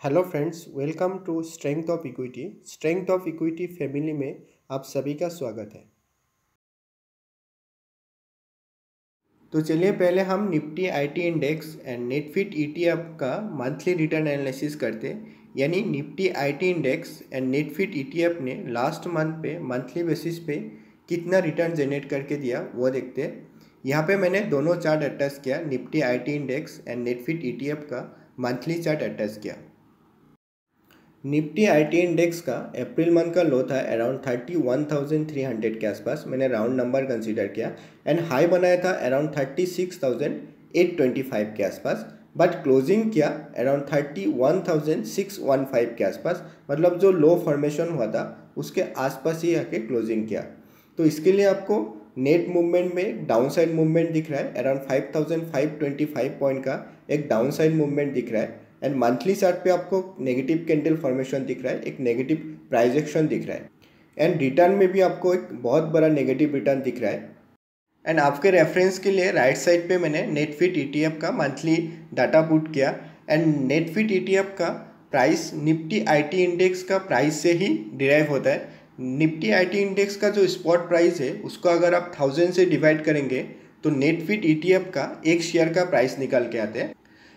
Hello friends, welcome to strength of equity. Strength of equity family में आप सभी का स्वागत है। तो चलिए पहले हम निफ्टी आईटी इंडेक्स एंड नेटफिट ईटीएफ का मंथली रिटर्न एनालिसिस करते हैं। यानी निफ्टी आईटी इंडेक्स एंड नेटफिट ईटीएफ ने लास्ट मंथ पे मंथली बेसिस पे कितना रिटर्न जनरेट करके दिया वो देखते हैं। यहाँ पे मैंने दोनों चार्ट अटैच किया, निफ्टी आईटी इंडेक्स एंड नेटफिट ईटीएफ का मंथली चार्ट अटैच किया। निफ्टी आईटी इंडेक्स का अप्रैल मंथ का लो था अराउंड 31,300 के आसपास, मैंने राउंड नंबर कंसीडर किया, एंड हाई बनाया था अराउंड 36,825 के आसपास, बट क्लोजिंग किया अराउंड 31,615 के आसपास। मतलब जो लो फॉर्मेशन हुआ था उसके आसपास ही आके क्लोजिंग किया। तो इसके लिए आपको नेट मूवमेंट में डाउन साइड मूवमेंट दिख रहा है, अराउंड 5,525 पॉइंट का एक डाउन साइड मूवमेंट दिख रहा है। एंड मंथली चार्ट पे आपको नेगेटिव कैंडल फॉर्मेशन दिख रहा है, एक नेगेटिव प्राइस एक्शन दिख रहा है, एंड रिटर्न में भी आपको एक बहुत बड़ा नेगेटिव रिटर्न दिख रहा है। एंड आपके रेफरेंस के लिए राइट साइड पे मैंने नेटफिट ईटीएफ का मंथली डाटा पुट किया, एंड नेटफिट ईटीएफ का प्राइस निफ्टी आईटी इंडेक्स का प्राइस से ही डिराइव होता है। निफ्टी आईटी इंडेक्स का जो स्पॉट प्राइस है उसको अगर आप 1000 से डिवाइड करेंगे तो नेटफिट ईटीएफ का एक शेयर का प्राइस निकल के आते हैं।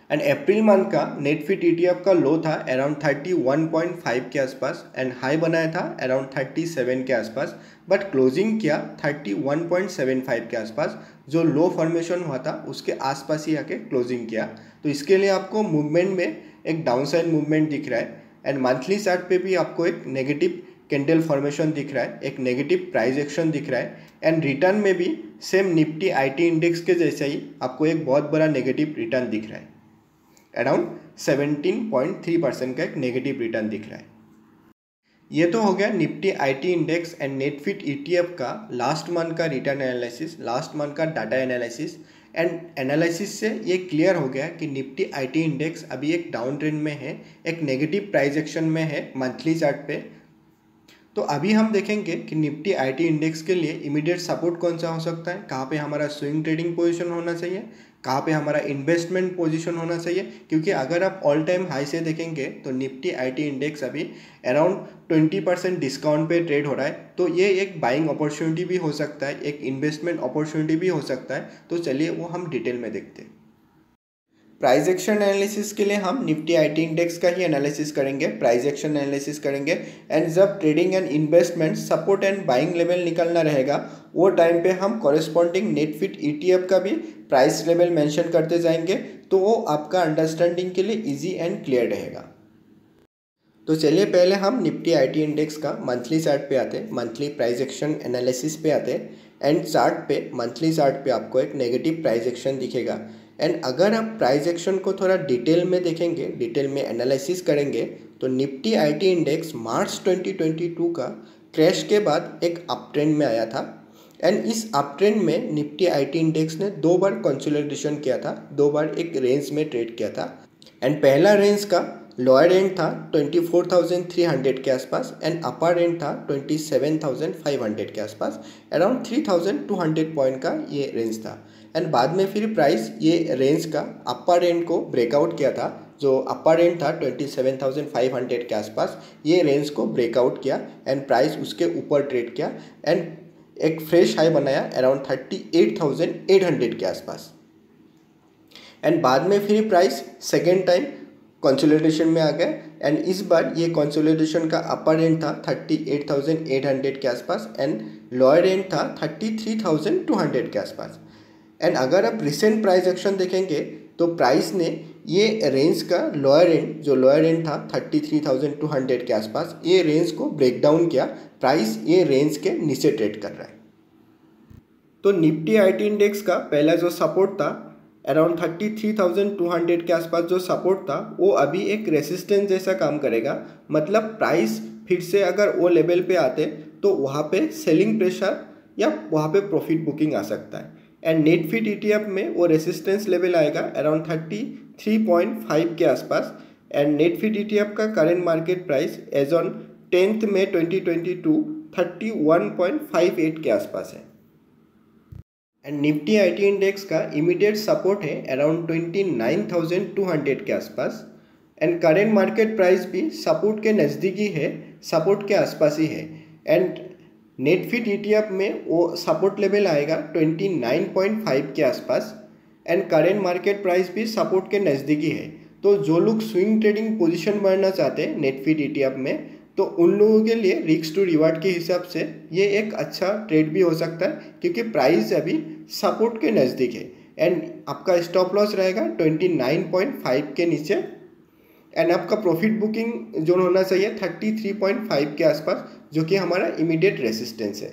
एंड अप्रैल मंथ का नेटफिट ईटीएफ का लो था अराउंड 31.5 के आसपास, एंड हाई बनाया था अराउंड 37 के आसपास, बट क्लोजिंग किया 31.75 के आसपास। जो लो फॉर्मेशन हुआ था उसके आसपास ही आके क्लोजिंग किया। तो इसके लिए आपको मूवमेंट में एक डाउनसाइड मूवमेंट दिख रहा है, एंड मंथली चार्ट पे भी आपको एक नेगेटिव कैंडल फॉर्मेशन दिख रहा है, एक नेगेटिव प्राइस एक्शन दिख रहा है, एंड रिटर्न में भी सेम निफ्टी आईटी इंडेक्स के जैसा ही आपको एक बहुत बड़ा नेगेटिव रिटर्न दिख रहा है, अराउंड 17.3% का एक नेगेटिव रिटर्न दिख रहा है। ये तो हो गया निफ्टी आईटी इंडेक्स एंड नेटफिट ईटीएफ का लास्ट मंथ का रिटर्न एनालिसिस, लास्ट मंथ का डाटा एनालिसिस। एंड एनालिसिस से ये क्लियर हो गया कि निफ्टी आईटी इंडेक्स अभी एक डाउन ट्रेंड में है, एक नेगेटिव प्राइस एक्शन में है मंथली चार्ट पे। तो अभी हम देखेंगे कि निफ्टी आईटी इंडेक्स के लिए इमीडिएट सपोर्ट कौन सा हो सकता है, कहाँ पे हमारा स्विंग ट्रेडिंग पोजीशन होना चाहिए, कहाँ पे हमारा इन्वेस्टमेंट पोजीशन होना चाहिए। क्योंकि अगर आप ऑल टाइम हाई से देखेंगे तो निफ्टी आईटी इंडेक्स अभी अराउंड 20% डिस्काउंट पे ट्रेड हो रहा है। तो ये एक बाइंग अपॉर्चुनिटी भी हो सकता है, एक इन्वेस्टमेंट अपॉर्चुनिटी भी हो सकता है। तो चलिए वो हम डिटेल में देखते हैं। प्राइस एक्शन एनालिसिस के लिए हम निफ्टी आईटी इंडेक्स का ही एनालिसिस करेंगे, प्राइस एक्शन एनालिसिस करेंगे। एंड जब trading and investment support and buying level निकलना रहेगा वो टाइम पे हम कॉरेस्पॉन्डिंग नेटफिट ईटीएफ का भी प्राइस लेवल मेंशन करते जाएंगे, तो वो आपका अंडरस्टैंडिंग के लिए इजी एंड क्लियर रहेगा। तो चलिए पहले हम निफ्टी आईटी इंडेक्स का मंथली चार्ट पे आते हैं, मंथली प्राइस एक्शन एनालिसिस पे आते हैं। एंड चार्ट पे, मंथली चार्ट पे आपको एक नेगेटिव प्राइस एक्शन दिखेगा। एंड अगर आप प्राइस एक्शन को थोड़ा डिटेल में देखेंगे, डिटेल में एनालिसिस करेंगे, तो निफ्टी आईटी इंडेक्स मार्च 2022 का क्रैश के बाद एक अप ट्रेंड में आया था। एंड इस अप ट्रेंड में निफ्टी आईटी इंडेक्स ने 2 बार कंसोलिडेशन किया था, 2 बार एक रेंज में ट्रेड किया था। एंड पहला रेंज का लोअर एंड था 24,300 के आसपास, एंड अपर एंड था 27,500 के आसपास, अराउंड 3,200 पॉइंट का ये रेंज था। एंड बाद में फिर प्राइस ये रेंज का अपर एंड को ब्रेकआउट किया था। जो अपर एंड था 27,500 के आसपास, ये रेंज को ब्रेकआउट किया, एंड प्राइस उसके ऊपर ट्रेड किया, एंड एक फ्रेश हाई बनाया अराउंड 38,800 के आसपास। एंड बाद में फिर प्राइस सेकेंड टाइम कंसोलिडेशन में आ गया, एंड इस बार ये कंसोलिडेशन का अपर एंड था 38,800 के आसपास, एंड लोअर एंड था 33,200 के आसपास। एंड अगर आप रिसेंट प्राइस एक्शन देखेंगे तो प्राइस ने ये रेंज का लोअर एंड, जो लोअर एंड था 33,200 के आसपास, ये रेंज को ब्रेक डाउन किया, प्राइस ये रेंज के नीचे ट्रेड कर रहा है। तो निफ्टी आईटी इंडेक्स का पहला जो सपोर्ट था अराउंड 33,200 के आसपास, जो सपोर्ट था वो अभी एक रेसिस्टेंस जैसा काम करेगा। मतलब प्राइस फिर से अगर वो लेवल पे आते तो वहाँ पे सेलिंग प्रेशर या वहाँ पे प्रॉफिट बुकिंग आ सकता है। एंड नेटफिट ईटीएफ में वो रेसिस्टेंस लेवल आएगा अराउंड 33.5 के आसपास। एंड नेटफिट ईटीएफ का current market price as on 10 मई 2022 31.58 के आसपास है। एंड निफ्टी आईटी इंडेक्स का इमीडिएट सपोर्ट है अराउंड 29,200 के आसपास, एंड करेंट मार्केट प्राइस भी सपोर्ट के नज़दीकी है, सपोर्ट के आसपास ही है। एंड नेटफिट ETF में वो सपोर्ट लेवल आएगा 29.5 के आसपास एंड करेंट मार्केट प्राइस भी सपोर्ट के नज़दीकी है। तो जो लोग स्विंग ट्रेडिंग पोजीशन बढ़ना चाहते हैं नेटफिट ETF में, तो उन लोगों के लिए रिस्क टू रिवार्ड के हिसाब से ये एक अच्छा ट्रेड भी हो सकता है, क्योंकि प्राइस अभी सपोर्ट के नज़दीक है। एंड आपका स्टॉप लॉस रहेगा 29.5 के नीचे एंड आपका प्रॉफिट बुकिंग जोन होना चाहिए 33.5 के आसपास, जो कि हमारा इमीडिएट रेसिस्टेंस है।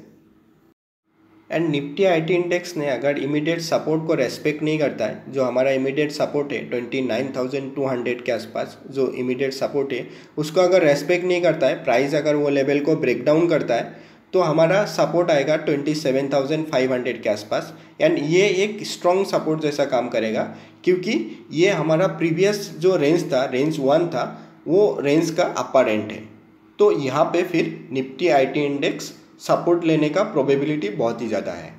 एंड निफ्टी IT इंडेक्स ने अगर इमीडिएट सपोर्ट को रेस्पेक्ट नहीं करता है, जो हमारा इमीडिएट सपोर्ट है 29,200 के आसपास जो इमीडिएट सपोर्ट है, उसको अगर रेस्पेक्ट नहीं करता है, प्राइस अगर वो लेवल को ब्रेक डाउन करता है, तो हमारा सपोर्ट आएगा 27,500 के आसपास। एंड ये एक स्ट्रॉन्ग सपोर्ट जैसा काम करेगा, क्योंकि ये हमारा प्रीवियस जो रेंज था, रेंज 1 था, वो रेंज का अपर एंड है। तो यहाँ पे फिर निफ्टी IT इंडेक्स सपोर्ट लेने का प्रोबेबिलिटी बहुत ही ज़्यादा है।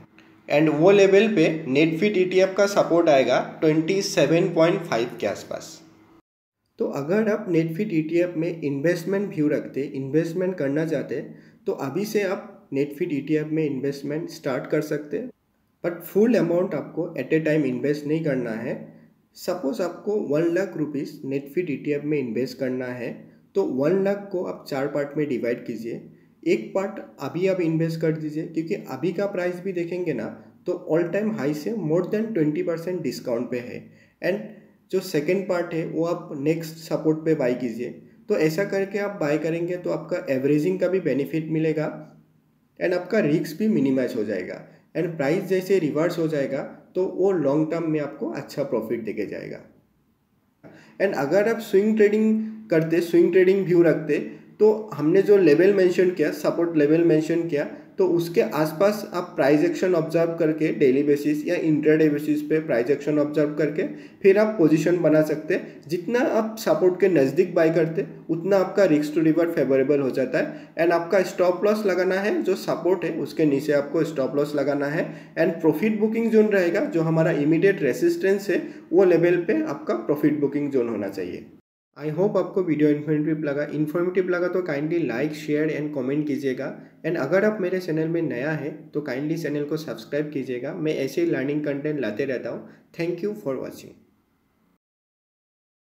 एंड वो लेवल पे नेटफिट ETF का सपोर्ट आएगा 27.5 के आसपास। तो अगर आप नेटफिट ETF में इन्वेस्टमेंट व्यू रखते, इन्वेस्टमेंट करना चाहते, तो अभी से आप नेटफिट ETF में इन्वेस्टमेंट स्टार्ट कर सकते। बट फुल अमाउंट आपको एट ए टाइम इन्वेस्ट नहीं करना है। सपोज आपको 1 लाख रुपीज़ नेटफिट ETF में इन्वेस्ट करना है, तो 1 लाख को आप 4 पार्ट में डिवाइड कीजिए। एक पार्ट अभी आप इन्वेस्ट कर दीजिए, क्योंकि अभी का प्राइस भी देखेंगे ना, तो ऑल टाइम हाई से मोर देन 20% डिस्काउंट पे है। एंड जो सेकेंड पार्ट है वो आप नेक्स्ट सपोर्ट पे बाई कीजिए। तो ऐसा करके आप बाय करेंगे तो आपका एवरेजिंग का भी बेनिफिट मिलेगा एंड आपका रिस्क भी मिनिमाइज हो जाएगा। एंड प्राइस जैसे रिवर्स हो जाएगा तो वो लॉन्ग टर्म में आपको अच्छा प्रॉफिट देके जाएगा। एंड अगर आप स्विंग ट्रेडिंग करते, स्विंग ट्रेडिंग व्यू रखते, तो हमने जो लेवल मेंशन किया, सपोर्ट लेवल मेंशन किया, तो उसके आसपास आप प्राइस एक्शन ऑब्जर्व करके डेली बेसिस या इंट्राडे बेसिस पे प्राइस एक्शन ऑब्जर्व करके फिर आप पोजीशन बना सकते। जितना आप सपोर्ट के नज़दीक बाय करते, उतना आपका रिस्क टू रिवार्ड फेवरेबल हो जाता है। एंड आपका स्टॉप लॉस लगाना है, जो सपोर्ट है उसके नीचे आपको स्टॉप लॉस लगाना है। एंड प्रॉफिट बुकिंग जोन रहेगा, जो हमारा इमीडिएट रेसिस्टेंस है, वो लेवल पे आपका प्रॉफिट बुकिंग जोन होना चाहिए। आई होप आपको वीडियो इन्फॉर्मेटिव लगा तो kindly like, share and comment कीजिएगा। एंड अगर आप मेरे चैनल में नया है तो काइंडली चैनल को सब्सक्राइब कीजिएगा। मैं ऐसे ही लर्निंग कंटेंट लाते रहता हूँ। Thank you for watching.